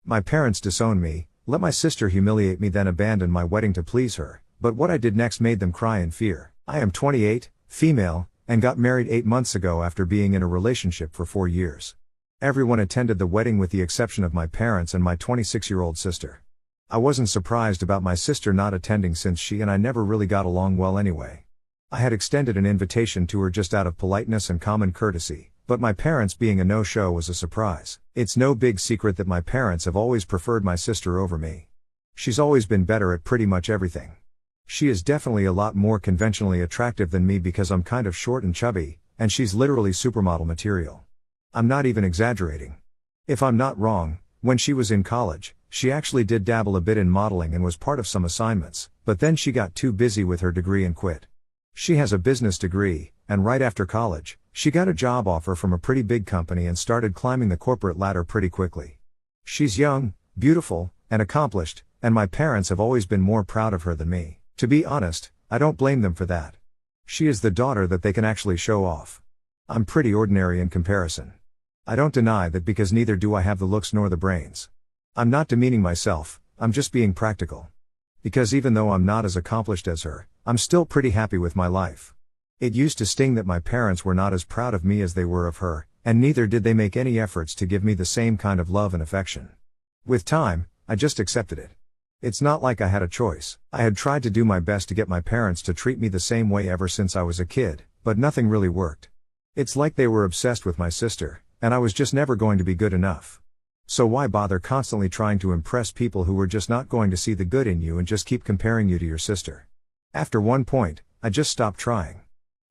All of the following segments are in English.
My parents disowned me, let my sister humiliate me, then abandoned my wedding to please her, but what I did next made them cry in fear. I am 28, female, and got married 8 months ago after being in a relationship for 4 years. Everyone attended the wedding with the exception of my parents and my 26-year-old sister. I wasn't surprised about my sister not attending since she and I never really got along well anyway. I had extended an invitation to her just out of politeness and common courtesy, but my parents being a no-show was a surprise. It's no big secret that my parents have always preferred my sister over me. She's always been better at pretty much everything. She is definitely a lot more conventionally attractive than me because I'm kind of short and chubby, and she's literally supermodel material. I'm not even exaggerating. If I'm not wrong, when she was in college, she actually did dabble a bit in modeling and was part of some assignments, but then she got too busy with her degree and quit. She has a business degree, and right after college, she got a job offer from a pretty big company and started climbing the corporate ladder pretty quickly. She's young, beautiful, and accomplished, and my parents have always been more proud of her than me. To be honest, I don't blame them for that. She is the daughter that they can actually show off. I'm pretty ordinary in comparison. I don't deny that because neither do I have the looks nor the brains. I'm not demeaning myself, I'm just being practical. Because even though I'm not as accomplished as her, I'm still pretty happy with my life. It used to sting that my parents were not as proud of me as they were of her, and neither did they make any efforts to give me the same kind of love and affection. With time, I just accepted it. It's not like I had a choice. I had tried to do my best to get my parents to treat me the same way ever since I was a kid, but nothing really worked. It's like they were obsessed with my sister, and I was just never going to be good enough. So why bother constantly trying to impress people who were just not going to see the good in you and just keep comparing you to your sister? After one point, I just stopped trying.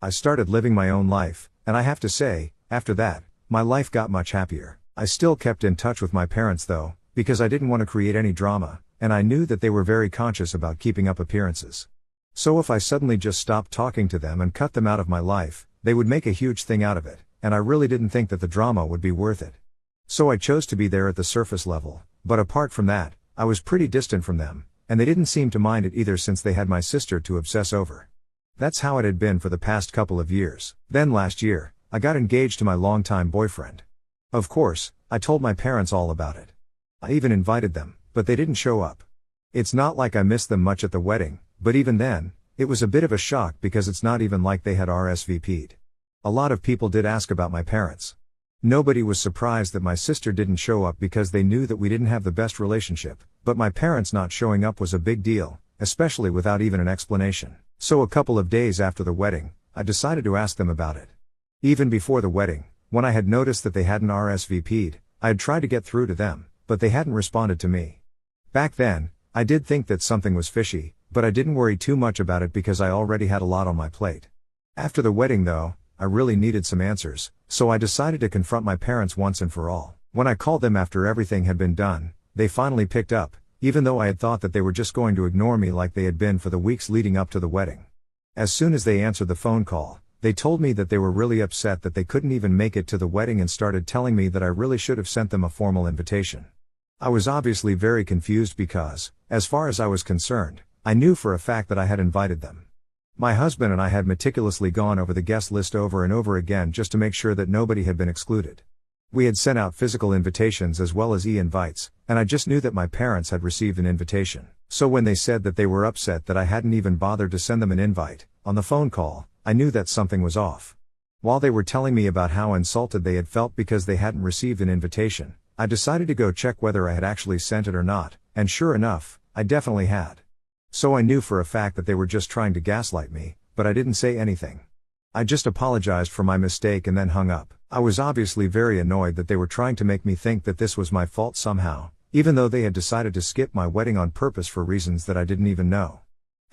I started living my own life, and I have to say, after that, my life got much happier. I still kept in touch with my parents though, because I didn't want to create any drama, and I knew that they were very conscious about keeping up appearances. So if I suddenly just stopped talking to them and cut them out of my life, they would make a huge thing out of it, and I really didn't think that the drama would be worth it. So I chose to be there at the surface level, but apart from that, I was pretty distant from them, and they didn't seem to mind it either since they had my sister to obsess over. That's how it had been for the past couple of years. Then last year, I got engaged to my longtime boyfriend. Of course, I told my parents all about it. I even invited them, but they didn't show up. It's not like I missed them much at the wedding, but even then, it was a bit of a shock because it's not even like they had RSVP'd. A lot of people did ask about my parents. Nobody was surprised that my sister didn't show up because they knew that we didn't have the best relationship, but my parents not showing up was a big deal, especially without even an explanation. So a couple of days after the wedding, I decided to ask them about it. Even before the wedding, when I had noticed that they hadn't RSVP'd, I had tried to get through to them, but they hadn't responded to me. Back then, I did think that something was fishy, but I didn't worry too much about it because I already had a lot on my plate. After the wedding though, I really needed some answers, so I decided to confront my parents once and for all. When I called them after everything had been done, they finally picked up, even though I had thought that they were just going to ignore me like they had been for the weeks leading up to the wedding. As soon as they answered the phone call, they told me that they were really upset that they couldn't even make it to the wedding and started telling me that I really should have sent them a formal invitation. I was obviously very confused because, as far as I was concerned, I knew for a fact that I had invited them. My husband and I had meticulously gone over the guest list over and over again just to make sure that nobody had been excluded. We had sent out physical invitations as well as e-invites, and I just knew that my parents had received an invitation. So when they said that they were upset that I hadn't even bothered to send them an invite, on the phone call, I knew that something was off. While they were telling me about how insulted they had felt because they hadn't received an invitation, I decided to go check whether I had actually sent it or not, and sure enough, I definitely had. So I knew for a fact that they were just trying to gaslight me, but I didn't say anything. I just apologized for my mistake and then hung up. I was obviously very annoyed that they were trying to make me think that this was my fault somehow, even though they had decided to skip my wedding on purpose for reasons that I didn't even know.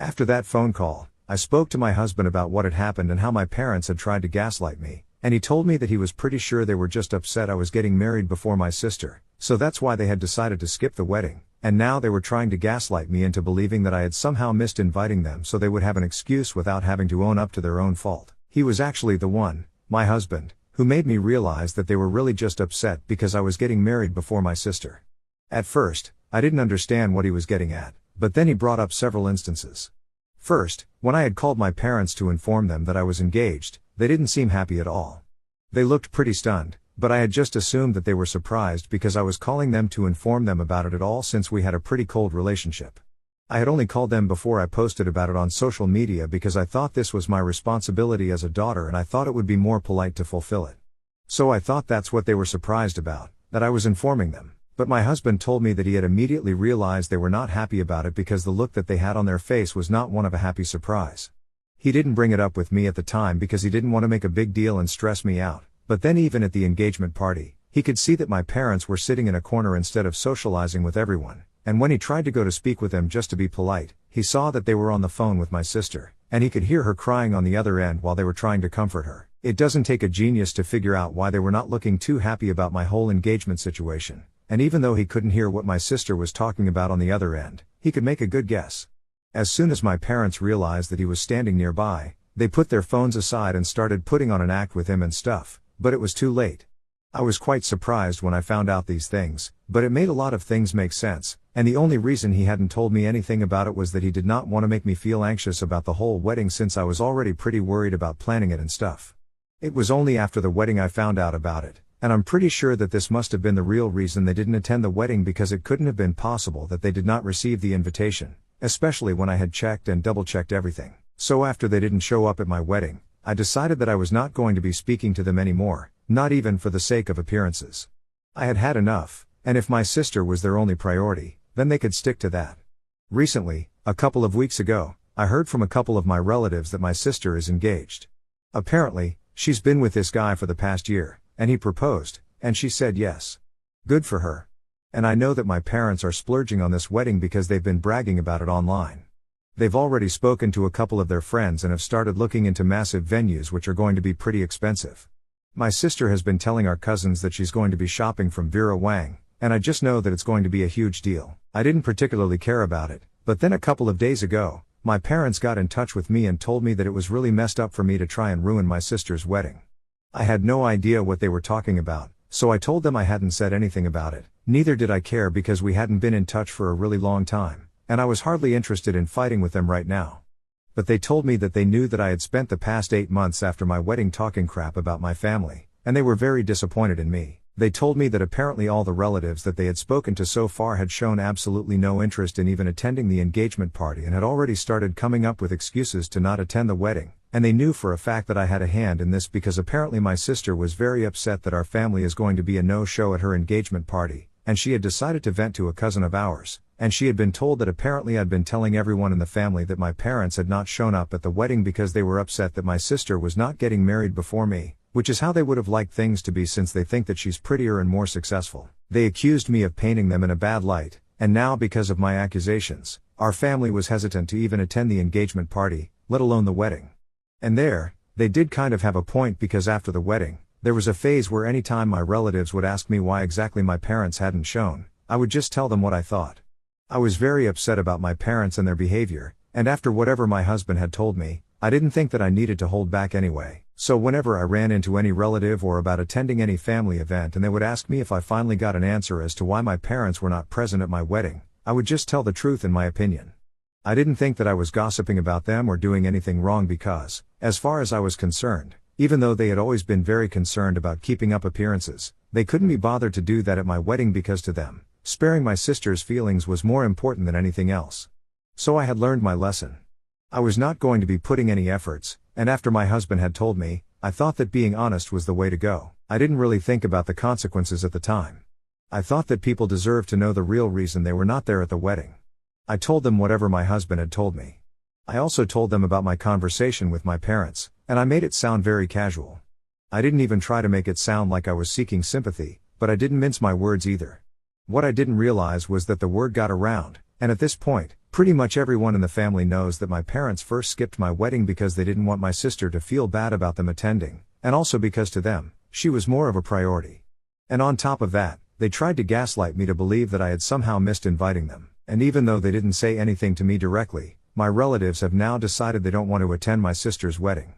After that phone call, I spoke to my husband about what had happened and how my parents had tried to gaslight me, and he told me that he was pretty sure they were just upset I was getting married before my sister, so that's why they had decided to skip the wedding, and now they were trying to gaslight me into believing that I had somehow missed inviting them so they would have an excuse without having to own up to their own fault. He was actually the one, my husband, who made me realize that they were really just upset because I was getting married before my sister. At first, I didn't understand what he was getting at, but then he brought up several instances. First, when I had called my parents to inform them that I was engaged, they didn't seem happy at all. They looked pretty stunned, but I had just assumed that they were surprised because I was calling them to inform them about it at all since we had a pretty cold relationship. I had only called them before I posted about it on social media because I thought this was my responsibility as a daughter and I thought it would be more polite to fulfill it. So I thought that's what they were surprised about, that I was informing them. But my husband told me that he had immediately realized they were not happy about it because the look that they had on their face was not one of a happy surprise. He didn't bring it up with me at the time because he didn't want to make a big deal and stress me out, but then even at the engagement party, he could see that my parents were sitting in a corner instead of socializing with everyone, and when he tried to go to speak with them just to be polite, he saw that they were on the phone with my sister, and he could hear her crying on the other end while they were trying to comfort her. It doesn't take a genius to figure out why they were not looking too happy about my whole engagement situation, and even though he couldn't hear what my sister was talking about on the other end, he could make a good guess. As soon as my parents realized that he was standing nearby, they put their phones aside and started putting on an act with him and stuff, but it was too late. I was quite surprised when I found out these things, but it made a lot of things make sense, and the only reason he hadn't told me anything about it was that he did not want to make me feel anxious about the whole wedding since I was already pretty worried about planning it and stuff. It was only after the wedding I found out about it, and I'm pretty sure that this must have been the real reason they didn't attend the wedding because it couldn't have been possible that they did not receive the invitation, especially when I had checked and double-checked everything. So after they didn't show up at my wedding, I decided that I was not going to be speaking to them anymore, not even for the sake of appearances. I had had enough, and if my sister was their only priority, then they could stick to that. Recently, a couple of weeks ago, I heard from a couple of my relatives that my sister is engaged. Apparently, she's been with this guy for the past year, and he proposed, and she said yes. Good for her. And I know that my parents are splurging on this wedding because they've been bragging about it online. They've already spoken to a couple of their friends and have started looking into massive venues which are going to be pretty expensive. My sister has been telling our cousins that she's going to be shopping from Vera Wang, and I just know that it's going to be a huge deal. I didn't particularly care about it, but then a couple of days ago, my parents got in touch with me and told me that it was really messed up for me to try and ruin my sister's wedding. I had no idea what they were talking about, so I told them I hadn't said anything about it. Neither did I care because we hadn't been in touch for a really long time, and I was hardly interested in fighting with them right now. But they told me that they knew that I had spent the past 8 months after my wedding talking crap about my family, and they were very disappointed in me. They told me that apparently all the relatives that they had spoken to so far had shown absolutely no interest in even attending the engagement party and had already started coming up with excuses to not attend the wedding, and they knew for a fact that I had a hand in this because apparently my sister was very upset that our family is going to be a no-show at her engagement party, and she had decided to vent to a cousin of ours, and she had been told that apparently I'd been telling everyone in the family that my parents had not shown up at the wedding because they were upset that my sister was not getting married before me, which is how they would have liked things to be since they think that she's prettier and more successful. They accused me of painting them in a bad light, and now because of my accusations, our family was hesitant to even attend the engagement party, let alone the wedding. And they did kind of have a point because after the wedding, there was a phase where any time my relatives would ask me why exactly my parents hadn't shown, I would just tell them what I thought. I was very upset about my parents and their behavior, and after whatever my husband had told me, I didn't think that I needed to hold back anyway. So whenever I ran into any relative or about attending any family event and they would ask me if I finally got an answer as to why my parents were not present at my wedding, I would just tell the truth in my opinion. I didn't think that I was gossiping about them or doing anything wrong because, as far as I was concerned, even though they had always been very concerned about keeping up appearances, they couldn't be bothered to do that at my wedding because to them, sparing my sister's feelings was more important than anything else. So I had learned my lesson. I was not going to be putting any efforts, and after my husband had told me, I thought that being honest was the way to go. I didn't really think about the consequences at the time. I thought that people deserved to know the real reason they were not there at the wedding. I told them whatever my husband had told me. I also told them about my conversation with my parents, and I made it sound very casual. I didn't even try to make it sound like I was seeking sympathy, but I didn't mince my words either. What I didn't realize was that the word got around, and at this point, pretty much everyone in the family knows that my parents first skipped my wedding because they didn't want my sister to feel bad about them attending, and also because to them, she was more of a priority. And on top of that, they tried to gaslight me to believe that I had somehow missed inviting them, and even though they didn't say anything to me directly, my relatives have now decided they don't want to attend my sister's wedding.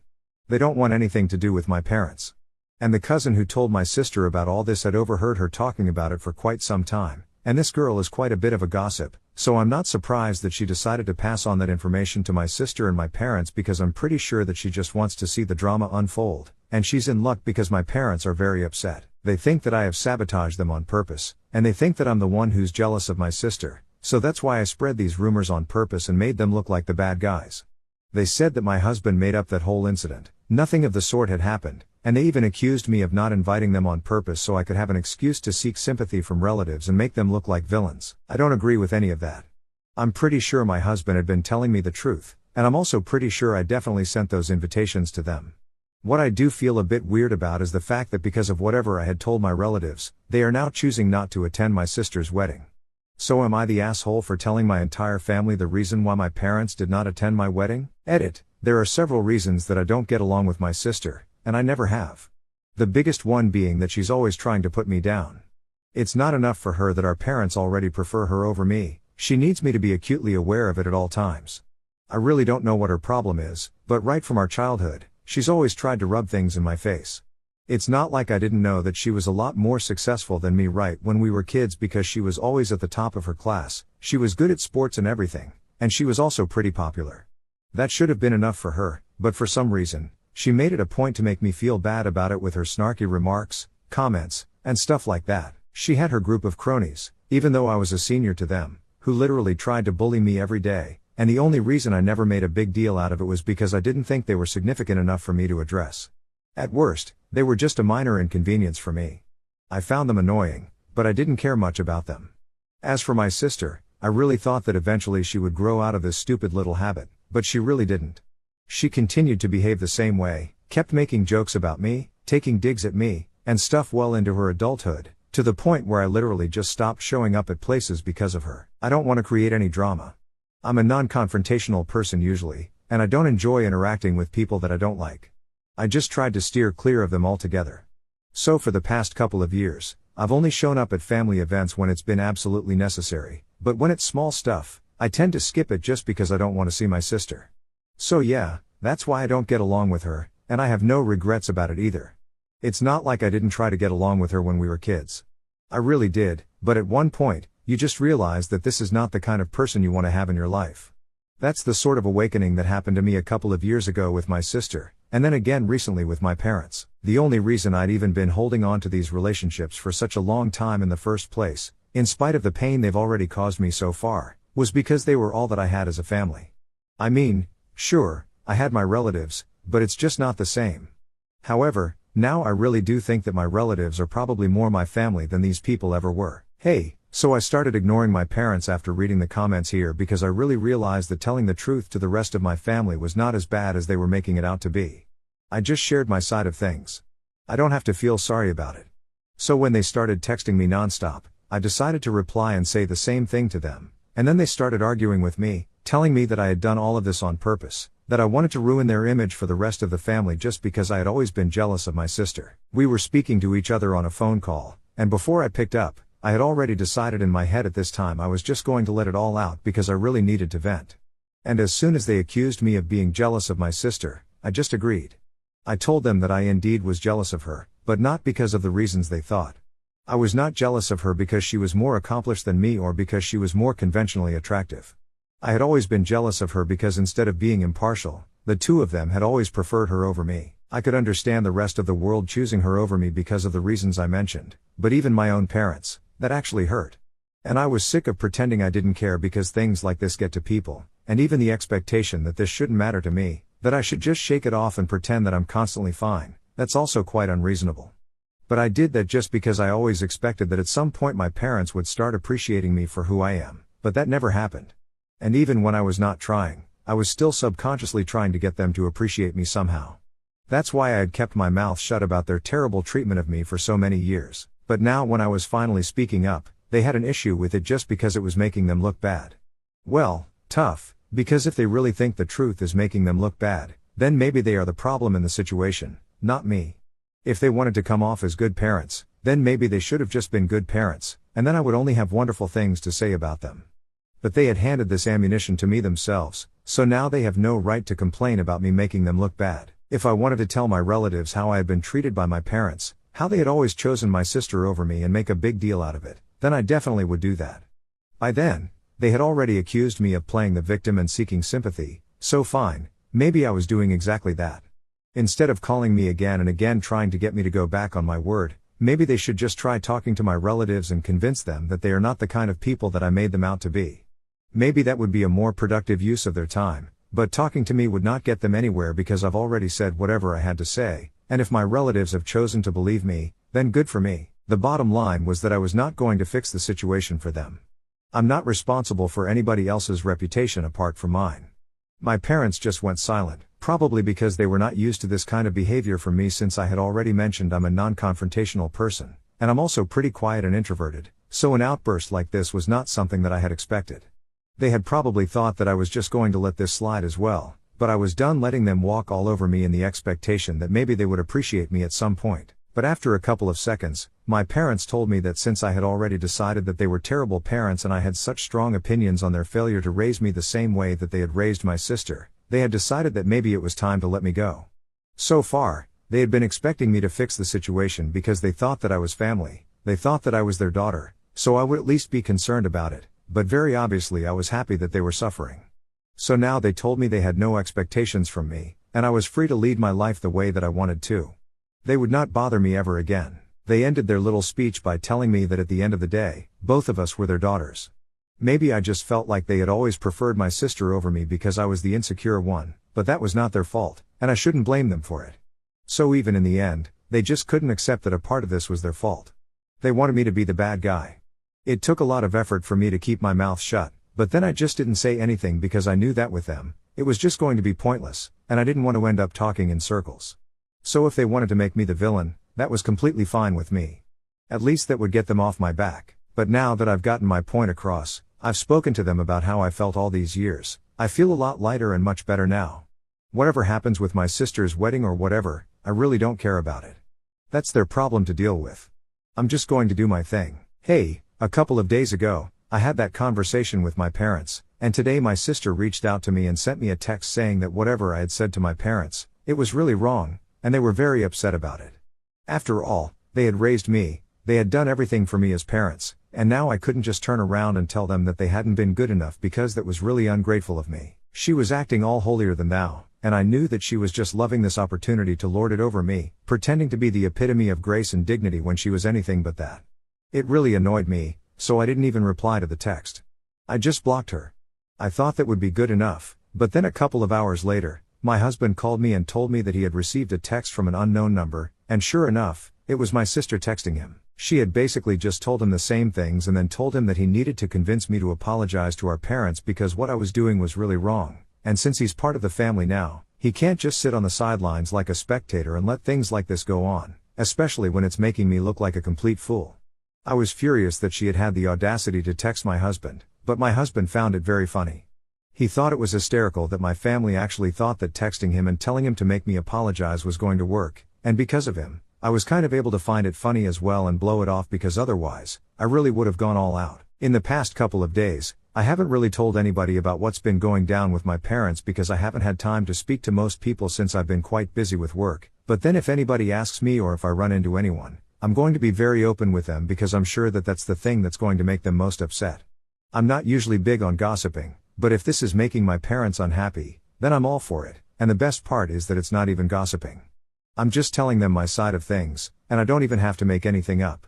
They don't want anything to do with my parents. And the cousin who told my sister about all this had overheard her talking about it for quite some time, and this girl is quite a bit of a gossip, so I'm not surprised that she decided to pass on that information to my sister and my parents because I'm pretty sure that she just wants to see the drama unfold, and she's in luck because my parents are very upset. They think that I have sabotaged them on purpose, and they think that I'm the one who's jealous of my sister, so that's why I spread these rumors on purpose and made them look like the bad guys. They said that my husband made up that whole incident. Nothing of the sort had happened, and they even accused me of not inviting them on purpose so I could have an excuse to seek sympathy from relatives and make them look like villains. I don't agree with any of that. I'm pretty sure my husband had been telling me the truth, and I'm also pretty sure I definitely sent those invitations to them. What I do feel a bit weird about is the fact that because of whatever I had told my relatives, they are now choosing not to attend my sister's wedding. So am I the asshole for telling my entire family the reason why my parents did not attend my wedding? Edit. There are several reasons that I don't get along with my sister, and I never have. The biggest one being that she's always trying to put me down. It's not enough for her that our parents already prefer her over me, she needs me to be acutely aware of it at all times. I really don't know what her problem is, but right from our childhood, she's always tried to rub things in my face. It's not like I didn't know that she was a lot more successful than me right when we were kids because she was always at the top of her class, she was good at sports and everything, and she was also pretty popular. That should have been enough for her, but for some reason, she made it a point to make me feel bad about it with her snarky remarks, comments, and stuff like that. She had her group of cronies, even though I was a senior to them, who literally tried to bully me every day, and the only reason I never made a big deal out of it was because I didn't think they were significant enough for me to address. At worst, they were just a minor inconvenience for me. I found them annoying, but I didn't care much about them. As for my sister, I really thought that eventually she would grow out of this stupid little habit, but she really didn't. She continued to behave the same way, kept making jokes about me, taking digs at me, and stuff well into her adulthood, to the point where I literally just stopped showing up at places because of her. I don't want to create any drama. I'm a non-confrontational person usually, and I don't enjoy interacting with people that I don't like. I just tried to steer clear of them altogether. So for the past couple of years, I've only shown up at family events when it's been absolutely necessary, but when it's small stuff, I tend to skip it just because I don't want to see my sister. So yeah, that's why I don't get along with her, and I have no regrets about it either. It's not like I didn't try to get along with her when we were kids. I really did, but at one point, you just realize that this is not the kind of person you want to have in your life. That's the sort of awakening that happened to me a couple of years ago with my sister, and then again recently with my parents. The only reason I'd even been holding on to these relationships for such a long time in the first place, in spite of the pain they've already caused me so far, was because they were all that I had as a family. I mean, sure, I had my relatives, but it's just not the same. However, now I really do think that my relatives are probably more my family than these people ever were. Hey, so I started ignoring my parents after reading the comments here because I really realized that telling the truth to the rest of my family was not as bad as they were making it out to be. I just shared my side of things. I don't have to feel sorry about it. So when they started texting me nonstop, I decided to reply and say the same thing to them, and then they started arguing with me, telling me that I had done all of this on purpose, that I wanted to ruin their image for the rest of the family just because I had always been jealous of my sister. We were speaking to each other on a phone call, and before I picked up, I had already decided in my head at this time I was just going to let it all out because I really needed to vent. And as soon as they accused me of being jealous of my sister, I just agreed. I told them that I indeed was jealous of her, but not because of the reasons they thought. I was not jealous of her because she was more accomplished than me or because she was more conventionally attractive. I had always been jealous of her because instead of being impartial, the two of them had always preferred her over me. I could understand the rest of the world choosing her over me because of the reasons I mentioned, but even my own parents, that actually hurt. And I was sick of pretending I didn't care because things like this get to people, and even the expectation that this shouldn't matter to me, that I should just shake it off and pretend that I'm constantly fine, that's also quite unreasonable. But I did that just because I always expected that at some point my parents would start appreciating me for who I am, but that never happened. And even when I was not trying, I was still subconsciously trying to get them to appreciate me somehow. That's why I had kept my mouth shut about their terrible treatment of me for so many years. But now when I was finally speaking up, they had an issue with it just because it was making them look bad. Well, tough, because if they really think the truth is making them look bad, then maybe they are the problem in the situation, not me. If they wanted to come off as good parents, then maybe they should have just been good parents, and then I would only have wonderful things to say about them. But they had handed this ammunition to me themselves, so now they have no right to complain about me making them look bad. If I wanted to tell my relatives how I had been treated by my parents, how they had always chosen my sister over me and make a big deal out of it, then I definitely would do that. By then, they had already accused me of playing the victim and seeking sympathy, so fine, maybe I was doing exactly that. Instead of calling me again and again trying to get me to go back on my word, maybe they should just try talking to my relatives and convince them that they are not the kind of people that I made them out to be. Maybe that would be a more productive use of their time, but talking to me would not get them anywhere because I've already said whatever I had to say, and if my relatives have chosen to believe me, then good for me. The bottom line was that I was not going to fix the situation for them. I'm not responsible for anybody else's reputation apart from mine. My parents just went silent, probably because they were not used to this kind of behavior from me, since I had already mentioned I'm a non-confrontational person, and I'm also pretty quiet and introverted, so an outburst like this was not something that I had expected. They had probably thought that I was just going to let this slide as well, but I was done letting them walk all over me in the expectation that maybe they would appreciate me at some point. But after a couple of seconds, my parents told me that since I had already decided that they were terrible parents and I had such strong opinions on their failure to raise me the same way that they had raised my sister, they had decided that maybe it was time to let me go. So far, they had been expecting me to fix the situation because they thought that I was family, they thought that I was their daughter, so I would at least be concerned about it, but very obviously I was happy that they were suffering. So now they told me they had no expectations from me, and I was free to lead my life the way that I wanted to. They would not bother me ever again. They ended their little speech by telling me that at the end of the day, both of us were their daughters. Maybe I just felt like they had always preferred my sister over me because I was the insecure one, but that was not their fault, and I shouldn't blame them for it. So even in the end, they just couldn't accept that a part of this was their fault. They wanted me to be the bad guy. It took a lot of effort for me to keep my mouth shut, but then I just didn't say anything because I knew that with them, it was just going to be pointless, and I didn't want to end up talking in circles. So if they wanted to make me the villain, that was completely fine with me. At least that would get them off my back. But now that I've gotten my point across, I've spoken to them about how I felt all these years, I feel a lot lighter and much better now. Whatever happens with my sister's wedding or whatever, I really don't care about it. That's their problem to deal with. I'm just going to do my thing. Hey, a couple of days ago, I had that conversation with my parents, and today my sister reached out to me and sent me a text saying that whatever I had said to my parents, it was really wrong, and they were very upset about it. After all, they had raised me, they had done everything for me as parents, and now I couldn't just turn around and tell them that they hadn't been good enough because that was really ungrateful of me. She was acting all holier than thou, and I knew that she was just loving this opportunity to lord it over me, pretending to be the epitome of grace and dignity when she was anything but that. It really annoyed me, so I didn't even reply to the text. I just blocked her. I thought that would be good enough, but then a couple of hours later, my husband called me and told me that he had received a text from an unknown number, and sure enough, it was my sister texting him. She had basically just told him the same things and then told him that he needed to convince me to apologize to our parents because what I was doing was really wrong, and since he's part of the family now, he can't just sit on the sidelines like a spectator and let things like this go on, especially when it's making me look like a complete fool. I was furious that she had had the audacity to text my husband, but my husband found it very funny. He thought it was hysterical that my family actually thought that texting him and telling him to make me apologize was going to work, and because of him, I was kind of able to find it funny as well and blow it off because otherwise, I really would have gone all out. In the past couple of days, I haven't really told anybody about what's been going down with my parents because I haven't had time to speak to most people since I've been quite busy with work, but then if anybody asks me or if I run into anyone, I'm going to be very open with them because I'm sure that that's the thing that's going to make them most upset. I'm not usually big on gossiping, but if this is making my parents unhappy, then I'm all for it, and the best part is that it's not even gossiping. I'm just telling them my side of things, and I don't even have to make anything up.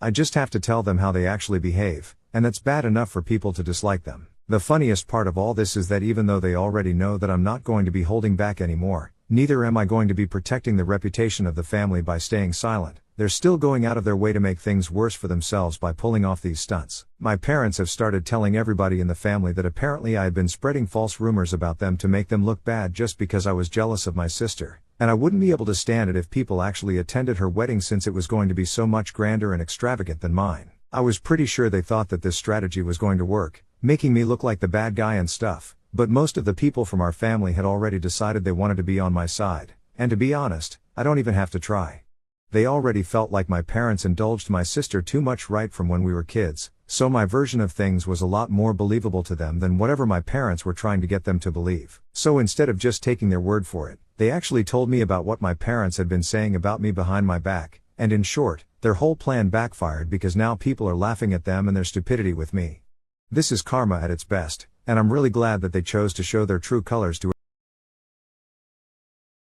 I just have to tell them how they actually behave, and that's bad enough for people to dislike them. The funniest part of all this is that even though they already know that I'm not going to be holding back anymore, neither am I going to be protecting the reputation of the family by staying silent. They're still going out of their way to make things worse for themselves by pulling off these stunts. My parents have started telling everybody in the family that apparently I had been spreading false rumors about them to make them look bad just because I was jealous of my sister, and I wouldn't be able to stand it if people actually attended her wedding since it was going to be so much grander and extravagant than mine. I was pretty sure they thought that this strategy was going to work, making me look like the bad guy and stuff, but most of the people from our family had already decided they wanted to be on my side, and to be honest, I don't even have to try. They already felt like my parents indulged my sister too much right from when we were kids, so my version of things was a lot more believable to them than whatever my parents were trying to get them to believe. So instead of just taking their word for it, they actually told me about what my parents had been saying about me behind my back, and in short, their whole plan backfired because now people are laughing at them and their stupidity with me. This is karma at its best, and I'm really glad that they chose to show their true colors to